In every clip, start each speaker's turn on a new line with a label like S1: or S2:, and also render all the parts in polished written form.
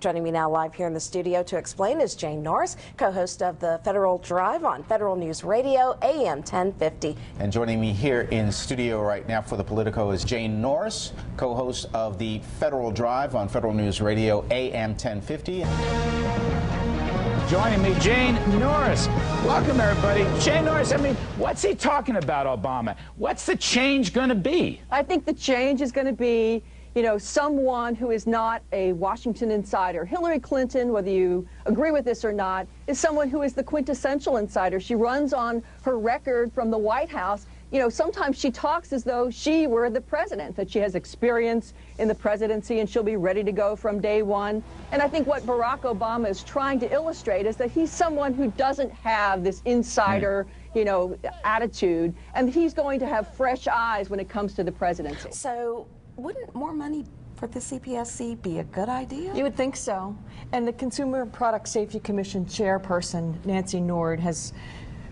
S1: Joining me now live here in the studio to explain is Jane Norris, co-host of the Federal Drive on Federal News Radio, AM 1050.
S2: And joining me here in studio right now for the Politico is Jane Norris, co-host of the Federal Drive on Federal News Radio, AM 1050.
S3: Joining me, Jane Norris. Welcome, everybody. Jane Norris, I mean, what's he talking about, Obama? What's the change going to be?
S4: I think the change is going to be, you know, someone who is not a Washington insider. Hillary Clinton, whether you agree with this or not, is someone who is the quintessential insider. She runs on her record from the White House. You know, sometimes she talks as though she were the president, that she has experience in the presidency and she'll be ready to go from day one. And I think what Barack Obama is trying to illustrate is that he's someone who doesn't have this insider, you know, attitude, and he's going to have fresh eyes when it comes to the presidency.
S1: So wouldn't more money for the CPSC be a good idea?
S4: You would think so. And the Consumer Product Safety Commission chairperson, Nancy Nord, has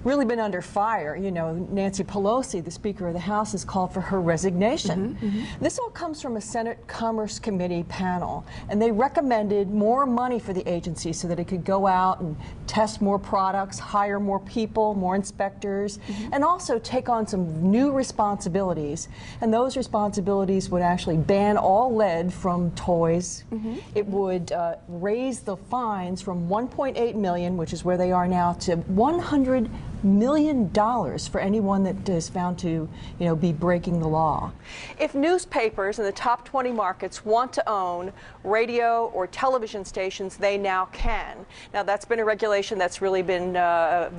S4: really been under fire. You know, Nancy Pelosi, the Speaker of the House, has called for her resignation. This all comes from a Senate Commerce Committee panel, and they recommended more money for the agency so that it could go out and test more products, hire more people, more inspectors, and also take on some new responsibilities. And those responsibilities would actually ban all lead from toys. It would raise the fines from $1.8 million, which is where they are now, to $100 million for anyone that is found to, you know, be breaking the law. If newspapers in the top 20 markets want to own radio or television stations, they now can. Now, that's been a regulation that's really been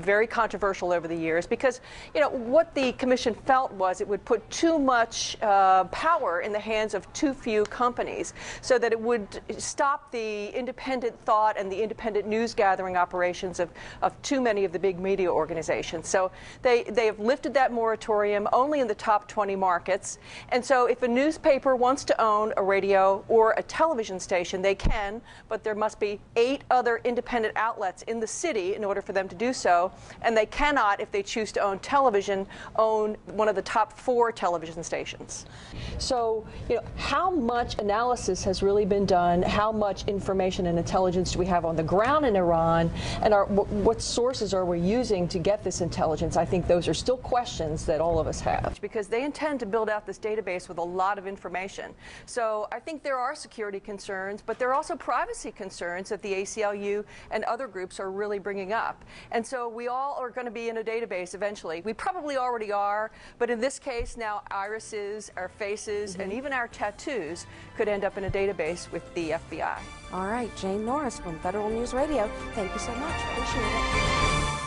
S4: very controversial over the years because, you know, what the commission felt was it would put too much power in the hands of too few companies, so that it would stop the independent thought and the independent news gathering operations of too many of the big media organizations. So they have lifted that moratorium only in the top 20 markets. And so if a newspaper wants to own a radio or a television station, they can, but there must be 8 other independent outlets in the city in order for them to do so. And they cannot, if they choose to own television, own one of the top 4 television stations. So, you know, how much analysis has really been done? How much information and intelligence do we have on the ground in Iran? And what sources are we using to get this intelligence? I think those are still questions that all of us have. Because they intend to build out this database with a lot of information. So I think there are security concerns, but there are also privacy concerns that the ACLU and other groups are really bringing up. And so we all are going to be in a database eventually. We probably already are, but in this case now irises, our faces, and even our tattoos could end up in a database with the FBI.
S1: All right, Jane Norris from Federal News Radio. Thank you so much. Appreciate it.